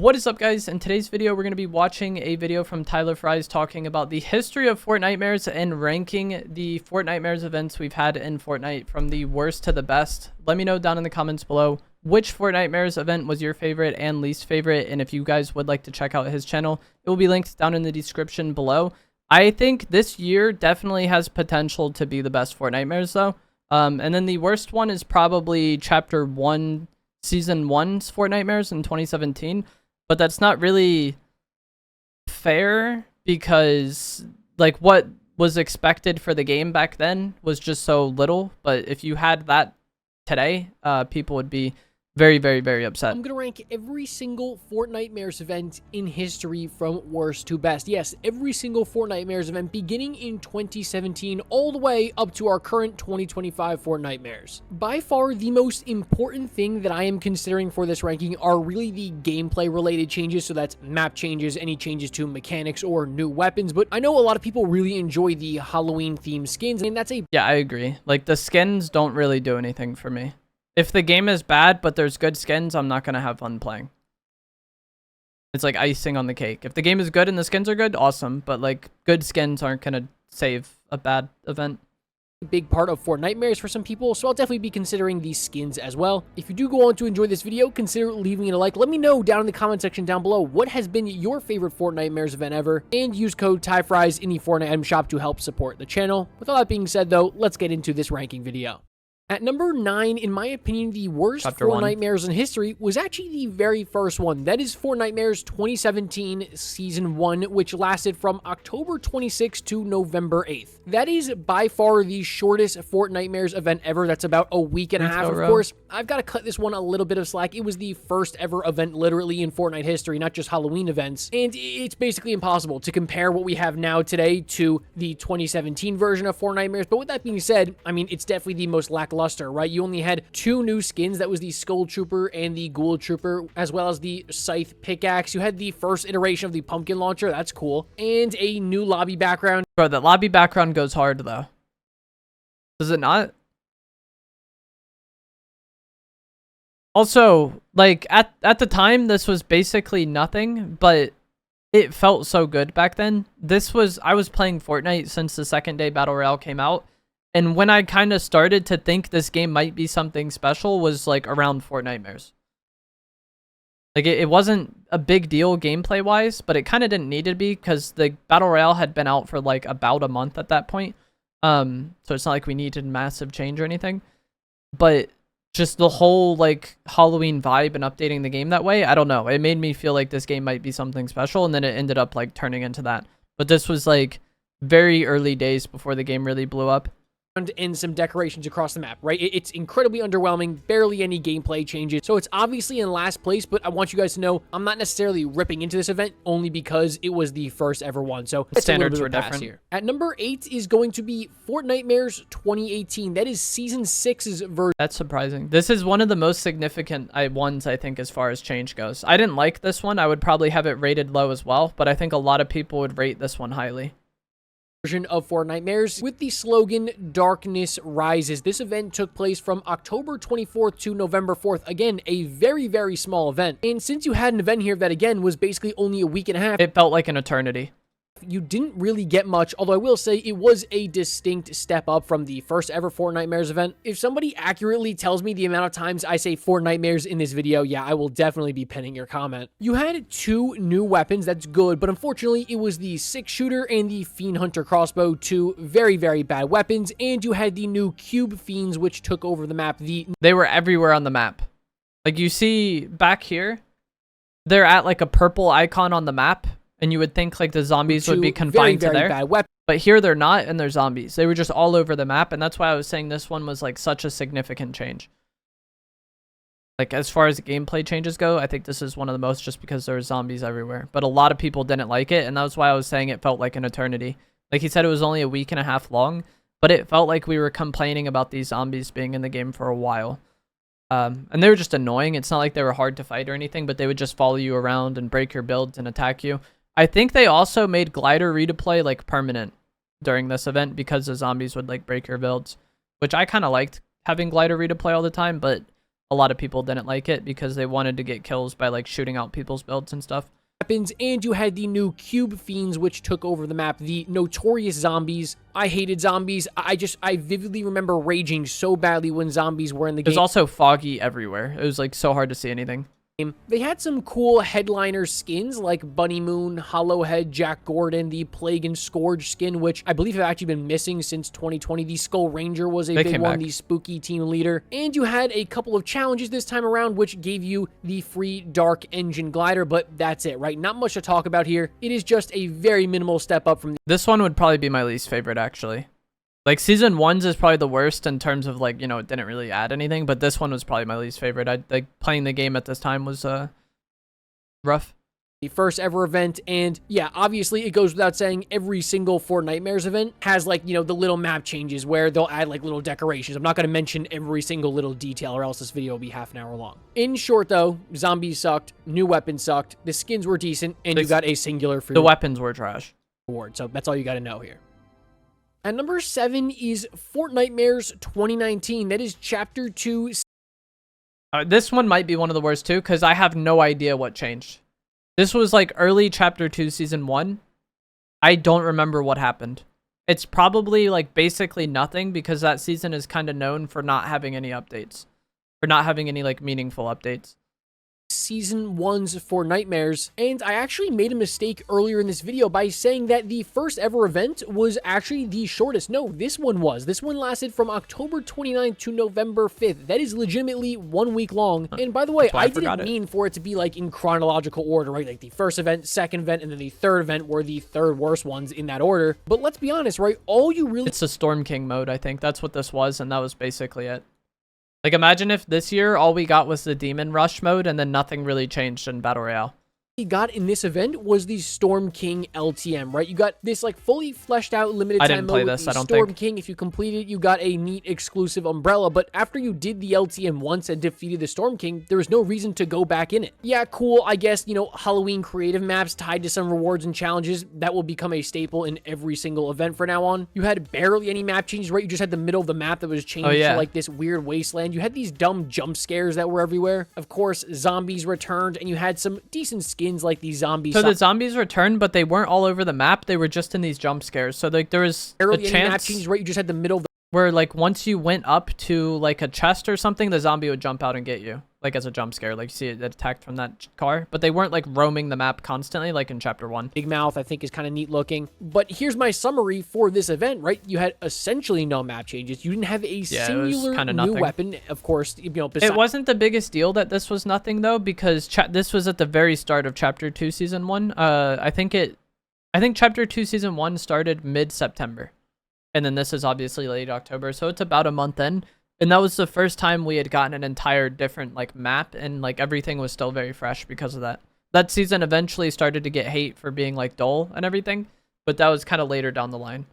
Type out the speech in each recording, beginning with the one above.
What is up, guys? In today's video, we're going to be watching a video from Tyler Fries talking about the history of Fortnitemares and ranking the Fortnitemares events we've had in Fortnite from the worst to the best. Let me know down in the comments below which Fortnitemares event was your favorite and least favorite, and if you guys would like to check out his channel, it will be linked down in the description below. I think this year definitely has potential to be the best Fortnitemares, though. And then the worst one is probably Chapter 1, Season 1's Fortnitemares in 2017. But that's not really fair because, like, what was expected for the game back then was just so little. But if you had that today, people would be very, very, very upset. I'm going to rank every single Fortnitemares event in history from worst to best. Yes, every single Fortnitemares event beginning in 2017 all the way up to our current 2025 Fortnitemares. By far, the most important thing that I am considering for this ranking are really the gameplay related changes. So that's map changes, any changes to mechanics or new weapons. But I know a lot of people really enjoy the Halloween themed skins, and that's Yeah, I agree. Like, the skins don't really do anything for me. If the game is bad, but there's good skins, I'm not going to have fun playing. It's like icing on the cake. If the game is good and the skins are good, awesome. But, like, good skins aren't going to save a bad event. Big part of Fortnitemares for some people, so I'll definitely be considering these skins as well. If you do go on to enjoy this video, consider leaving it a like. Let me know down in the comment section down below what has been your favorite Fortnitemares event ever, and use code TYFRIES in the Fortnite item shop to help support the channel. With all that being said, though, let's get into this ranking video. At number 9, in my opinion, the worst Fortnitemares in history was actually the very first one. That is Fortnitemares 2017 Season 1, which lasted from October 26th to November 8th. That is by far the shortest Fortnitemares event ever. That's about a week and a half, of course. I've got to cut this one a little bit of slack. It was the first ever event literally in Fortnite history, not just Halloween events. And it's basically impossible to compare what we have now today to the 2017 version of Fortnitemares. But with that being said, I mean, it's definitely the most lackluster, right? You only had 2 new skins. That was the Skull Trooper and the Ghoul Trooper, as well as the Scythe Pickaxe. You had the first iteration of the Pumpkin Launcher. That's cool. And a new lobby background. Bro, the lobby background goes hard, though. Does it not? Also, like, at the time, this was basically nothing, but it felt so good back then. I was playing Fortnite since the second day Battle Royale came out. And when I kind of started to think this game might be something special was, like, around Fortnitemares. Like, it wasn't a big deal gameplay-wise, but it kind of didn't need to be because the Battle Royale had been out for, like, about a month at that point. So it's not like we needed massive change or anything. But just the whole, like, Halloween vibe and updating the game that way, I don't know. It made me feel like this game might be something special, and then it ended up, like, turning into that. But this was, like, very early days before the game really blew up. And some decorations across the map, right? It's incredibly underwhelming, barely any gameplay changes. So it's obviously in last place, but I want you guys to know I'm not necessarily ripping into this event only because it was the first ever one. So the standards were different here. At number 8 is going to be Fortnitemares 2018. That is Season 6's version. That's surprising. This is one of the most significant ones, I think, as far as change goes. I didn't like this one. I would probably have it rated low as well, but I think a lot of people would rate this one highly. Version of Fortnitemares with the slogan Darkness Rises. This event took place from October 24th to November 4th. Again, a very, very small event. And since you had an event here that, again, was basically only a week and a half, it felt like an eternity. You didn't really get much, although I will say it was a distinct step up from the first ever Fortnitemares event. If somebody accurately tells me the amount of times I say Fortnitemares in this video, yeah, I will definitely be pinning your comment. You had 2 new weapons, that's good, but unfortunately it was the 6-shooter and the Fiend Hunter crossbow, 2 very, very bad weapons, and you had the new Cube Fiends, which took over the map. They were everywhere on the map. Like, you see back here, they're at, like, a purple icon on the map. And you would think, like, the zombies would be confined to there. But here they're not, and they're zombies. They were just all over the map, and that's why I was saying this one was, like, such a significant change. Like, as far as the gameplay changes go, I think this is one of the most just because there were zombies everywhere. But a lot of people didn't like it, and that was why I was saying it felt like an eternity. Like, he said it was only a week and a half long, but it felt like we were complaining about these zombies being in the game for a while. And they were just annoying. It's not like they were hard to fight or anything, but they would just follow you around and break your builds and attack you. I think they also made glider redeploy, like, permanent during this event because the zombies would, like, break your builds, which I kind of liked having glider redeploy all the time, but a lot of people didn't like it because they wanted to get kills by like shooting out people's builds and stuff. Weapons, and you had the new cube fiends which took over the map, the notorious zombies. I hated zombies. I vividly remember raging so badly when zombies were in the game. It was also foggy everywhere. It was like so hard to see anything. They had some cool headliner skins like Bunny Moon, Hollowhead, Jack Gordon, the Plague and Scourge skin, which I believe have actually been missing since 2020. The Skull Ranger was a big one, the spooky team leader. And you had a couple of challenges this time around, which gave you the free Dark Engine Glider, but that's it, right? Not much to talk about here. It is just a very minimal step up from this one would probably be my least favorite, actually. Like, Season 1's is probably the worst in terms of, like, you know, it didn't really add anything, but this one was probably my least favorite. Like, playing the game at this time was, rough. The first ever event, and yeah, obviously it goes without saying every single Fortnitemares event has, like, you know, the little map changes where they'll add like little decorations. I'm not going to mention every single little detail or else this video will be half an hour long. In short though, zombies sucked, new weapons sucked, the skins were decent, and you got a singular free the weapons were trash reward. So that's all you got to know here. And number 7 is Fortnitemares 2019. That is Chapter 2. This one might be one of the worst too, because I have no idea what changed. This was like early Chapter 2 Season 1. I don't remember what happened. It's probably like basically nothing because that season is kind of known for not having any updates. For not having any like meaningful updates. Season 1's Fortnitemares, and I actually made a mistake earlier in this video by saying that the first ever event was actually the shortest. No, this one was. This one lasted from October 29th to November 5th. That is legitimately 1 week long. And by the way, I didn't mean for it to be like in chronological order, right? Like the first event, second event, and then the third event were the third worst ones in that order. But let's be honest, right? All you really... It's the Storm King mode, I think. That's what this was, and that was basically it. Like, imagine if this year all we got was the Demon Rush mode and then nothing really changed in Battle Royale. Got in this event was the Storm King LTM, right? You got this like fully fleshed out limited time mode with the Storm King. If you completed it, you got a neat exclusive umbrella, but after you did the LTM once and defeated the Storm King, there was no reason to go back in it. Yeah, cool, I guess, you know, Halloween creative maps tied to some rewards and challenges, that will become a staple in every single event from now on. You had barely any map changes, right? You just had the middle of the map that was changed to like this weird wasteland. You had these dumb jump scares that were everywhere. Of course, zombies returned, and you had some decent skins like these zombies. So the zombies returned, but they weren't all over the map. They were just in these jump scares. So like there was a chance map changes, right? You just had the middle of the where like once you went up to like a chest or something, the zombie would jump out and get you. Like as a jump scare, like you see it attacked from that car, but they weren't like roaming the map constantly like in Chapter 1. Big Mouth, I think, is kind of neat looking. But here's my summary for this event, right? You had essentially no map changes. You didn't have a singular new weapon, of course. You know, it wasn't the biggest deal that this was nothing though, because this was at the very start of Chapter 2 Season 1. I think Chapter 2 Season 1 started mid-September, and then this is obviously late October, so it's about a month in. And that was the first time we had gotten an entire different like map, and like everything was still very fresh because of that. That season eventually started to get hate for being like dull and everything, but that was kind of later down the line.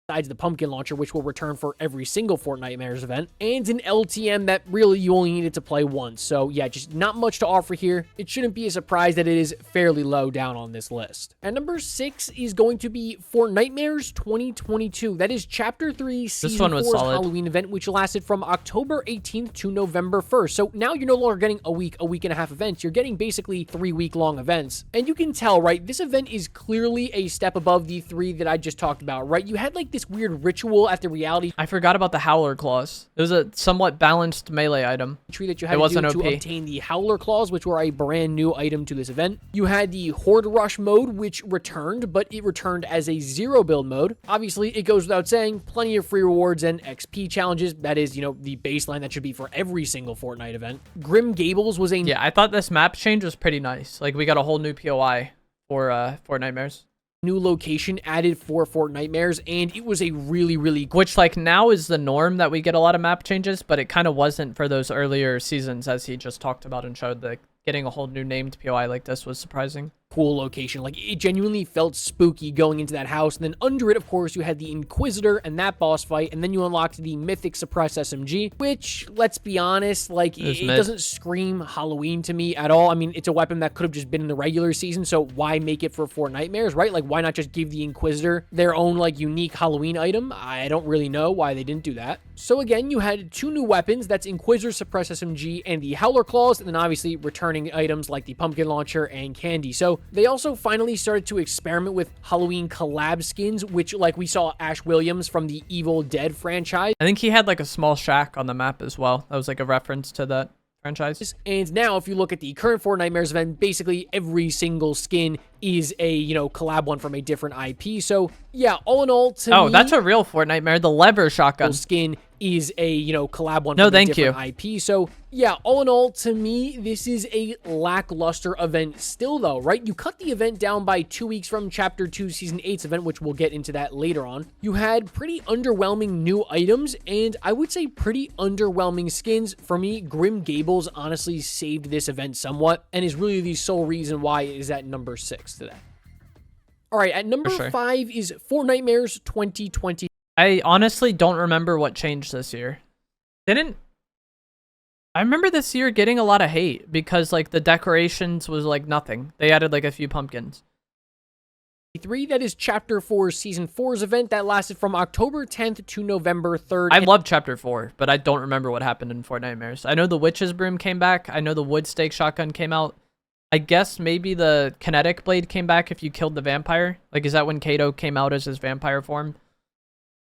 Besides the pumpkin launcher, which will return for every single Fortnitemares event, and an LTM that really you only needed to play once. So yeah, just not much to offer here. It shouldn't be a surprise that it is fairly low down on this list. And number 6 is going to be Fortnitemares 2022. That is Chapter 3 Season 4's Halloween event, which lasted from October 18th to November 1st. So now you're no longer getting a week and a half events. You're getting basically 3-week-long events. And you can tell, right, this event is clearly a step above the 3 that I just talked about, right? You had like this weird ritual at the reality. I forgot about the Howler Claws. It was a somewhat balanced melee item. Tree that you had to do to obtain the Howler Claws, which were a brand new item to this event. You had the Horde Rush mode, which returned, but it returned as a 0 build mode. Obviously, it goes without saying, plenty of free rewards and XP challenges. That is, you know, the baseline that should be for every single Fortnite event. Grim Gables was a... Yeah, I thought this map change was pretty nice. Like, we got a whole new POI for Fortnitemares. New location added for Fortnitemares, and it was a really cool... Which, like, now is the norm that we get a lot of map changes, but it kind of wasn't for those earlier seasons, as he just talked about and showed. That getting a whole new named POI like this was surprising. cool location. Like, it genuinely felt spooky going into that house. And then under it, of course, you had the Inquisitor and that boss fight. And then you unlocked the Mythic Suppress SMG, which, let's be honest, like, it doesn't scream Halloween to me at all. I mean, it's a weapon that could have just been in the regular season, so why make it for Fortnitemares, right? Like, why not just give the Inquisitor their own, like, unique Halloween item? I don't really know why they didn't do that. So again, you had 2 new weapons. That's Inquisitor Suppress SMG and the Howler Claws, and then obviously returning items like the Pumpkin Launcher and Candy. So they also finally started to experiment with Halloween collab skins, which, like, we saw Ash Williams from the Evil Dead franchise. I think he had like a small shack on the map as well. That was like a reference to that franchise. And now if you look at the current Fortnitemares event, basically every single skin is a, you know, collab one from a different IP. So yeah, all in all, to me, that's a real Fortnitmare, the lever shotgun skin is a, you know, collab one from a different IP. So yeah, all in all, to me, this is a lackluster event still though, right? You cut the event down by 2 weeks from Chapter 2 Season 8's event, which we'll get into that later on. You had pretty underwhelming new items, and I would say pretty underwhelming skins. For me, Grim Gables honestly saved this event somewhat, and is really the sole reason why it is at number 6 today. All right, at number 5 is Fortnitemares 2020. I honestly don't remember what changed this year. I remember this year getting a lot of hate because, like, the decorations was like nothing. They added like a few pumpkins. That is Chapter 4 Season 4's event that lasted from October 10th to November 3rd. I love Chapter 4, but I don't remember what happened in Fortnitemares. I know the Witch's Broom came back. I know the Wood Stake Shotgun came out. I guess maybe the Kinetic Blade came back if you killed the vampire. Like, is that when Kato came out as his vampire form?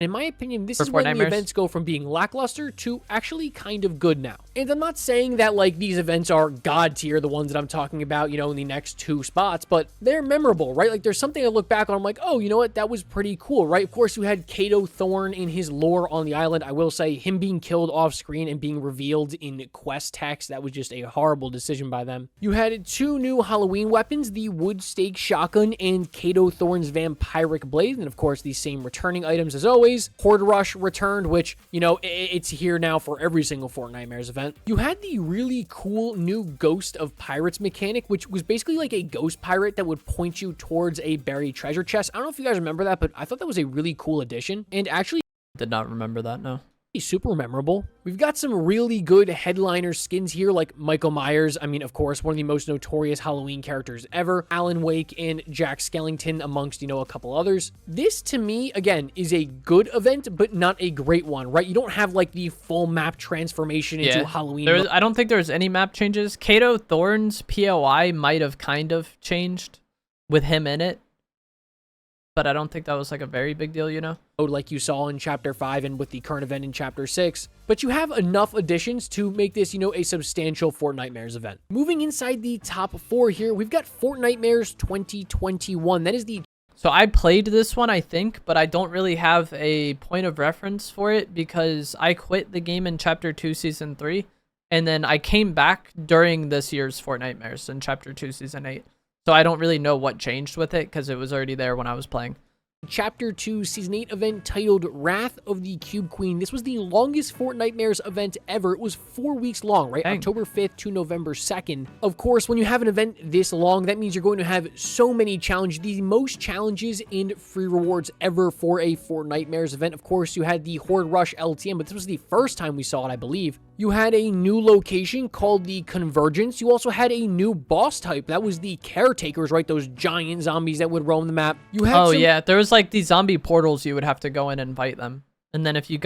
In my opinion, this is when the events go from being lackluster to actually kind of good now. And I'm not saying that, like, these events are god tier, the ones that I'm talking about, you know, in the next 2 spots, but they're memorable, right? Like, there's something I look back on, I'm like, oh, you know what? That was pretty cool, right? Of course, you had Kato Thorn in his lore on the island. I will say him being killed off screen and being revealed in quest text, that was just a horrible decision by them. You had 2 new Halloween weapons, the Wood Stake Shotgun and Kato Thorn's Vampiric Blade, and of course, the same returning items as always. Horde Rush returned, which, you know, it's here now for every single Fortnitemares event. You had the really cool new Ghost of Pirates mechanic, which was basically like a ghost pirate that would point you towards a buried treasure chest. I don't know if you guys remember that, but I thought that was a really cool addition, and actually did not remember that, no. Super memorable. We've got some really good headliner skins here, like Michael Myers. I mean, of course, one of the most notorious Halloween characters ever. Alan Wake and Jack Skellington, amongst, you know, a couple others. This, to me, again, is a good event, but not a great one, right? You don't have, like, the full map transformation into Halloween. I don't think there's any map changes. Kato Thorn's POI might have kind of changed with him in it, but I don't think that was like a very big deal, you know? Like you saw in Chapter 5 and with the current event in Chapter 6. But you have enough additions to make this, you know, a substantial Fortnitemares event. Moving inside the top 4 here, we've got Fortnitemares 2021. That is the... So I played this one, I think, but I don't really have a point of reference for it because I quit the game in Chapter 2 Season 3, and then I came back during this year's Fortnitemares in Chapter 2 Season 8. So I don't really know what changed with it because it was already there when I was playing. Chapter 2 Season 8 event titled Wrath of the Cube Queen. This was the longest Fortnitemares event ever. It was 4 weeks long, right? Dang. October 5th to November 2nd. Of course, when you have an event this long, that means you're going to have so many challenges, the most challenges and free rewards ever for a Fortnitemares event. Of course, you had the Horde Rush LTM, but this was the first time we saw it, I believe. You had a new location called the Convergence. You also had a new boss type. That was the Caretakers, right? Those giant zombies that would roam the map. You had yeah, there was like these zombie portals you would have to go in and fight them. And then if you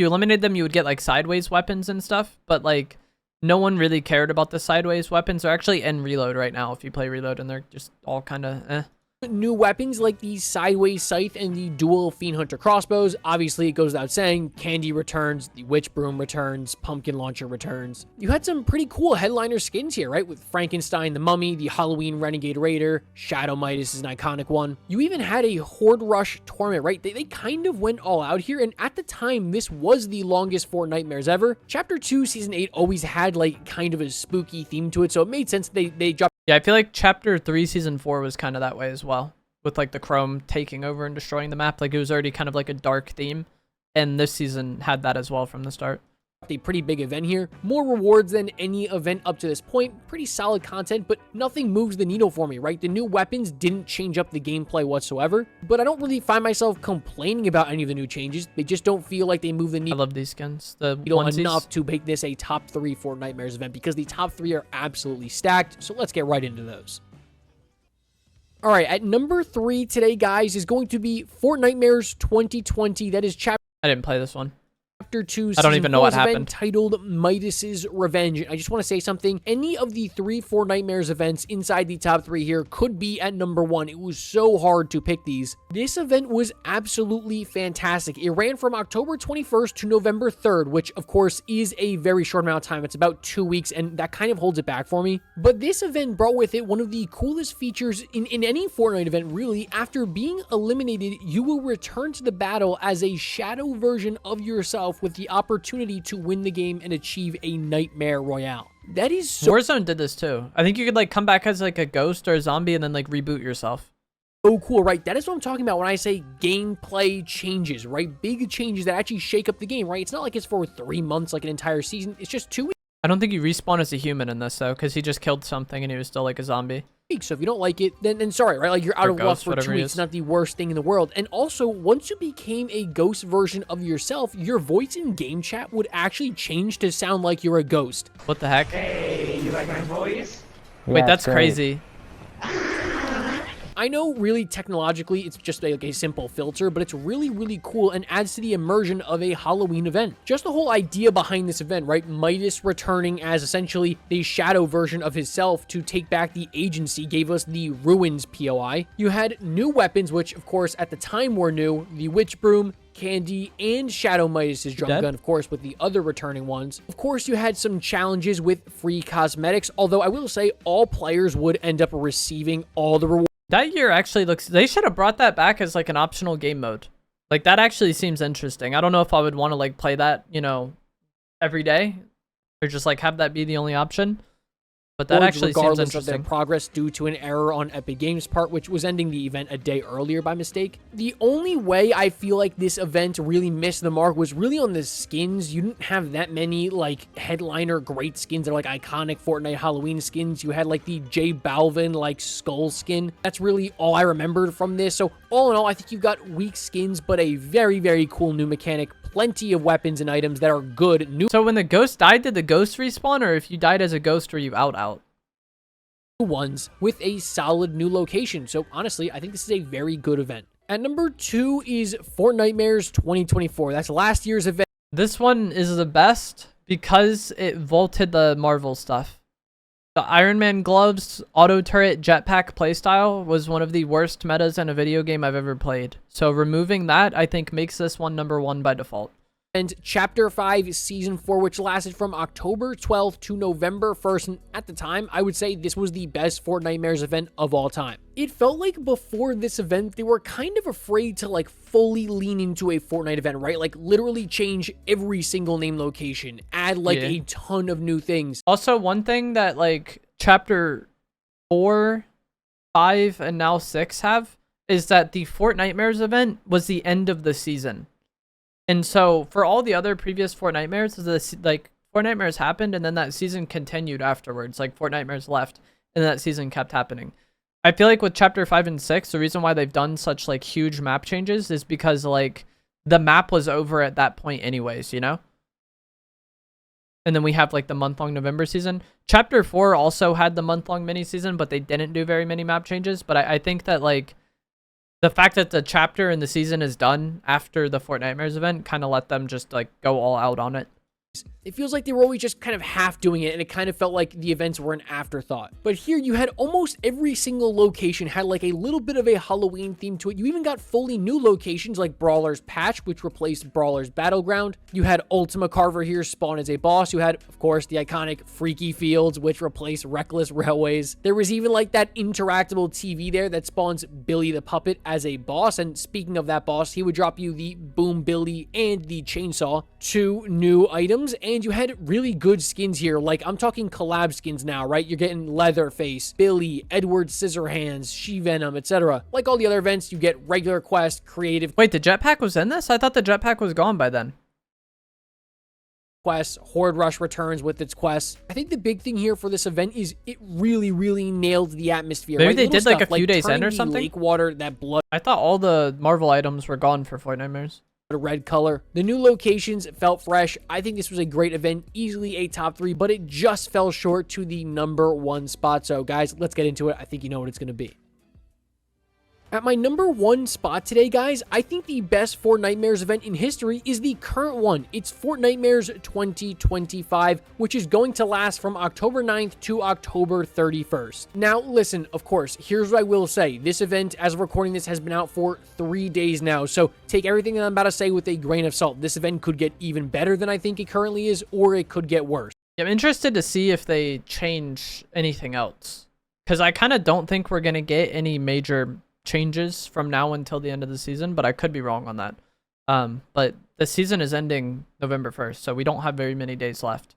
eliminated them, you would get like sideways weapons and stuff. But like no one really cared about the sideways weapons. They're actually in Reload right now if you play Reload, and they're just all kind of eh. New weapons like the Sideways Scythe and the dual Fiend Hunter crossbows. Obviously, it goes without saying, Candy returns, the Witch Broom returns, Pumpkin Launcher returns. You had some pretty cool headliner skins here, right? With Frankenstein the Mummy, the Halloween Renegade Raider, Shadow Midas is an iconic one. You even had a Horde Rush tournament, right? They kind of went all out here, and at the time, this was the longest Fortnitemares ever. Chapter 2 Season 8 always had like kind of a spooky theme to it, so it made sense they dropped. Yeah, I feel like Chapter 3 Season 4 was kind of that way as well, with like the Chrome taking over and destroying the map. Like it was already kind of like a dark theme, and this season had that as well from the start. a pretty big event here. More rewards than any event up to this point. Pretty solid content, but nothing moves the needle for me, right? The new weapons didn't change up the gameplay whatsoever, but I don't really find myself complaining about any of the new changes. They just don't feel like they move the needle. I love these skins. The Enough to make this a top 3 Fortnitemares event, because the top 3 are absolutely stacked. So let's get right into those. All right, at number 3 today, guys, is going to be Fortnitemares 2020. That is chapter... I didn't play this one. Chapter 2, I don't even know what happened. Titled Midas's Revenge. I just want to say something. Any of the 3 Fortnitemares events inside the top 3 here could be at number 1. It was so hard to pick these. This event was absolutely fantastic. It ran from October 21st to November 3rd, which of course is a very short amount of time. It's about 2 weeks, and that kind of holds it back for me. But this event brought with it one of the coolest features in any Fortnite event, really. After being eliminated, you will return to the battle as a shadow version of yourself, with the opportunity to win the game and achieve a Nightmare Royale. That is so... Warzone did this too. I think you could like come back as like a ghost or a zombie and then like reboot yourself. Oh, cool, right? That is what I'm talking about when I say gameplay changes, right? Big changes that actually shake up the game, right? It's not like it's for 3 months, like an entire season. It's just 2 weeks. I don't think you respawn as a human in this though, because he just killed something and he was still like a zombie. So if you don't like it, then sorry, right? Like, you're out of luck for 2 weeks. It's not the worst thing in the world. And also, once you became a ghost version of yourself, your voice in game chat would actually change to sound like you're a ghost. What the heck? Hey, you like my voice? Wait, that's crazy. I know really technologically it's just like a simple filter, but it's really, really cool and adds to the immersion of a Halloween event. Just the whole idea behind this event, right? Midas returning as essentially the shadow version of himself to take back the agency gave us the Ruins POI. You had new weapons, which of course at the time were new, the Witch Broom, Candy, and Shadow Midas's drum gun, of course, with the other returning ones. Of course, you had some challenges with free cosmetics, although I will say all players would end up receiving all the rewards. That year actually looks... They should have brought that back as like an optional game mode. Like that actually seems interesting. I don't know if I would want to like play that, you know, every day, or just like have that be the only option. But that actually seems interesting. Of their progress due to an error on Epic Games' part, which was ending the event a day earlier by mistake. The only way I feel like this event really missed the mark was really on the skins. You didn't have that many like headliner great skins that are like iconic Fortnite Halloween skins. You had like the J Balvin like skull skin. That's really all I remembered from this. So all in all, I think you've got weak skins, but a very, very cool new mechanic. Plenty of weapons and items that are good. So when the ghost died, did the ghost respawn, or if you died as a ghost, were you out? Ones with a solid new location. So honestly, I think this is a very good event. At number 2 is Fortnitemares 2024. That's last year's event. This one is the best because it vaulted the Marvel stuff. The Iron Man gloves, auto turret, jetpack playstyle was one of the worst metas in a video game I've ever played. So removing that, I think, makes this one number 1 by default. And Chapter 5 Season 4, which lasted from October 12th to November 1st. And at the time, I would say this was the best Fortnitemares event of all time. It felt like before this event, they were kind of afraid to like fully lean into a Fortnite event, right? Like literally change every single name location, add like a ton of new things. Also, one thing that like Chapter 4, 5, and now 6 have is that the Fortnitemares event was the end of the season. And so for all the other previous Fortnitemares, this like Fortnitemares happened and then that season continued afterwards. Like Fortnitemares left and that season kept happening. I feel like with Chapter 5 and 6, the reason why they've done such like huge map changes is because like the map was over at that point anyways, you know? And then we have like the month-long November season. Chapter 4 also had the month-long mini season, but they didn't do very many map changes. But I think that like the fact that the chapter in the season is done after the Fortnitemares event kind of let them just like go all out on it. It feels like they were always just kind of half doing it, and it kind of felt like the events were an afterthought. But here you had almost every single location had like a little bit of a Halloween theme to it. You even got fully new locations like Brawler's Patch, which replaced Brawler's Battleground. You had Ultima Carver here spawn as a boss. You had, of course, the iconic Freaky Fields, which replaced Reckless Railways. There was even like that interactable TV there that spawns Billy the Puppet as a boss. And speaking of that boss, he would drop you the Boom Billy and the Chainsaw, 2 new items. And you had really good skins here. Like, I'm talking collab skins now, right? You're getting Leatherface, Billy, Edward Scissorhands, She-Venom, etc. Like all the other events, you get regular quest, creative... Wait, the jetpack was in this? I thought the jetpack was gone by then. quests. Horde Rush returns with its quests. I think the big thing here for this event is it really nailed the atmosphere. Maybe right? they Little did like stuff a few days in or turning the something. Lake water, that blood I thought all the Marvel items were gone for Fortnitemares. red color. The new locations felt fresh. I think this was a great event, easily a top 3, but it just fell short to the number 1 spot. So guys, let's get into it. I think you know what it's going to be. At my number 1 spot today, guys, I think the best Fortnitemares event in history is the current one. It's Fortnitemares 2025, which is going to last from October 9th to October 31st. Now, listen, of course, here's what I will say. This event, as of recording this, has been out for 3 days now, so take everything that I'm about to say with a grain of salt. This event could get even better than I think it currently is, or it could get worse. Yeah, I'm interested to see if they change anything else, because I kind of don't think we're going to get any major changes from now until the end of the season, but I could be wrong on that. But the season is ending November 1st, so we don't have very many days left.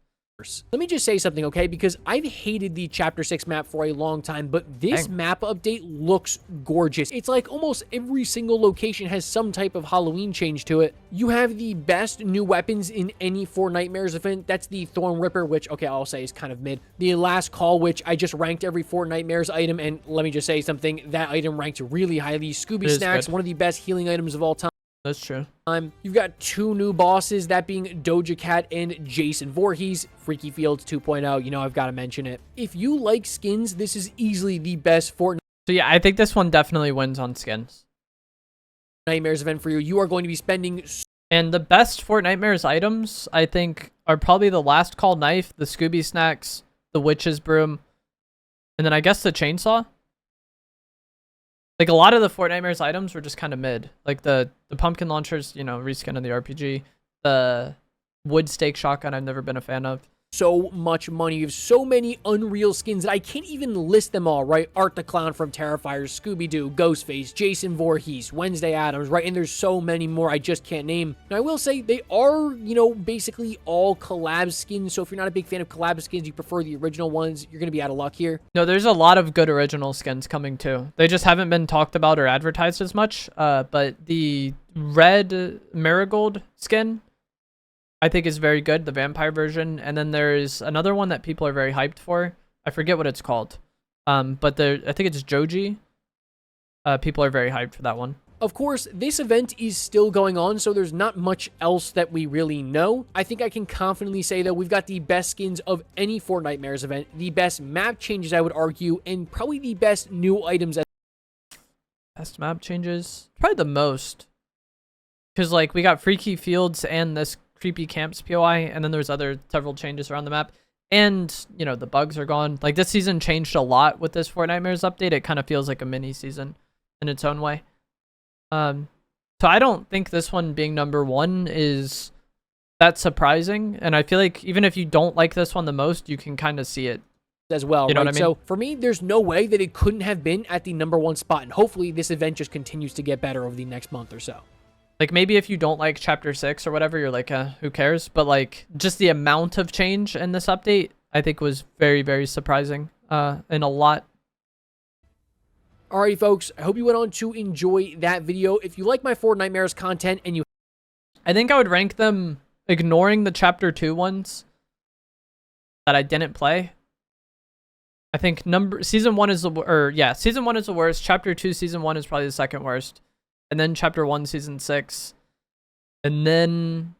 Let me just say something, okay? Because I've hated the Chapter 6 map for a long time, but this map update looks gorgeous. It's like almost every single location has some type of Halloween change to it. You have the best new weapons in any Fortnitemares event. That's the Thorn Ripper, which, okay, I'll say is kind of mid. The Last Call, which I just ranked every Fortnitemares item, and let me just say something, that item ranked really highly. Scooby Snacks, one of the best healing items of all time. That's true. You've got 2 new bosses, that being Doja Cat and Jason Voorhees. Freaky Fields 2.0, you know I've got to mention it. If you like skins, this is easily the best Fortnitemares So yeah, I think this one definitely wins on skins. event for you. You are going to be spending... And the best Fortnitemares items, I think, are probably the Last Call knife, the Scooby Snacks, the Witch's Broom, and then I guess the chainsaw. Like, a lot of the Fortnitemares items were just kind of mid. Like, the pumpkin launchers, you know, reskin of the RPG. The wood stake shotgun, I've never been a fan of. So much money. You have so many Unreal skins that I can't even list them all, right? Art the Clown from Terrifier, Scooby-Doo, Ghostface, Jason Voorhees, Wednesday Addams, right? And there's so many more I just can't name. Now, I will say they are, you know, basically all collab skins. So if you're not a big fan of collab skins, you prefer the original ones, you're going to be out of luck here. No, there's a lot of good original skins coming too. They just haven't been talked about or advertised as much. But the red marigold skin, I think, is very good, the vampire version. And then there's another one that people are very hyped for. I forget what it's called. But I think it's Joji. People are very hyped for that one. Of course, this event is still going on, so there's not much else that we really know. I think I can confidently say, though, we've got the best skins of any Fortnitemares event, the best map changes, I would argue, and probably the best new items. Best map changes? Probably the most. Because, like, we got Freaky Fields and this creepy camps POI, and then there's several changes around the map. And, you know, the bugs are gone. Like, this season changed a lot with this Fortnitemares update. It kind of feels like a mini season in its own way. So I don't think this one being number 1 is that surprising. And I feel like even if you don't like this one the most, you can kind of see it As well, you know right? what I mean? So for me, there's no way that it couldn't have been at the number 1 spot. And hopefully this event just continues to get better over the next month or so. Like, maybe if you don't like Chapter 6 or whatever, you're like, who cares? But, like, just the amount of change in this update, I think, was very surprising. And a lot. Alrighty, folks. I hope you went on to enjoy that video. If you like my Fortnitemares content and you... I think I would rank them, ignoring the Chapter 2 ones that I didn't play. I think Season 1 is the... Season 1 is the worst. Chapter 2 Season 1 is probably the second worst. And then Chapter 1 Season 6. And then...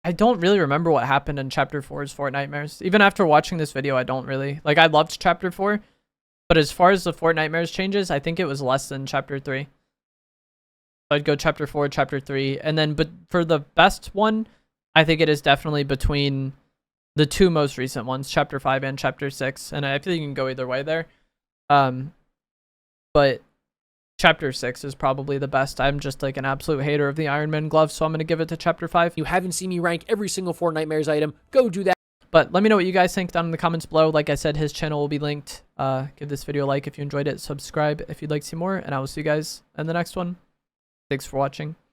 I don't really remember what happened in Chapter 4's Fortnitemares. Even after watching this video, I don't really... Like, I loved Chapter 4. But as far as the Fortnitemares changes, I think it was less than Chapter 3. So I'd go Chapter 4, Chapter 3. And then, but for the best one, I think it is definitely between the 2 most recent ones, Chapter 5 and Chapter 6. And I feel you can go either way there. But Chapter 6 is probably the best. I'm just like an absolute hater of the Iron Man glove, so I'm going to give it to Chapter 5. If you haven't seen me rank every single Fortnitemares item, go do that. But let me know what you guys think down in the comments below. Like I said, his channel will be linked. Give this video a like if you enjoyed it. Subscribe if you'd like to see more. And I will see you guys in the next one. Thanks for watching.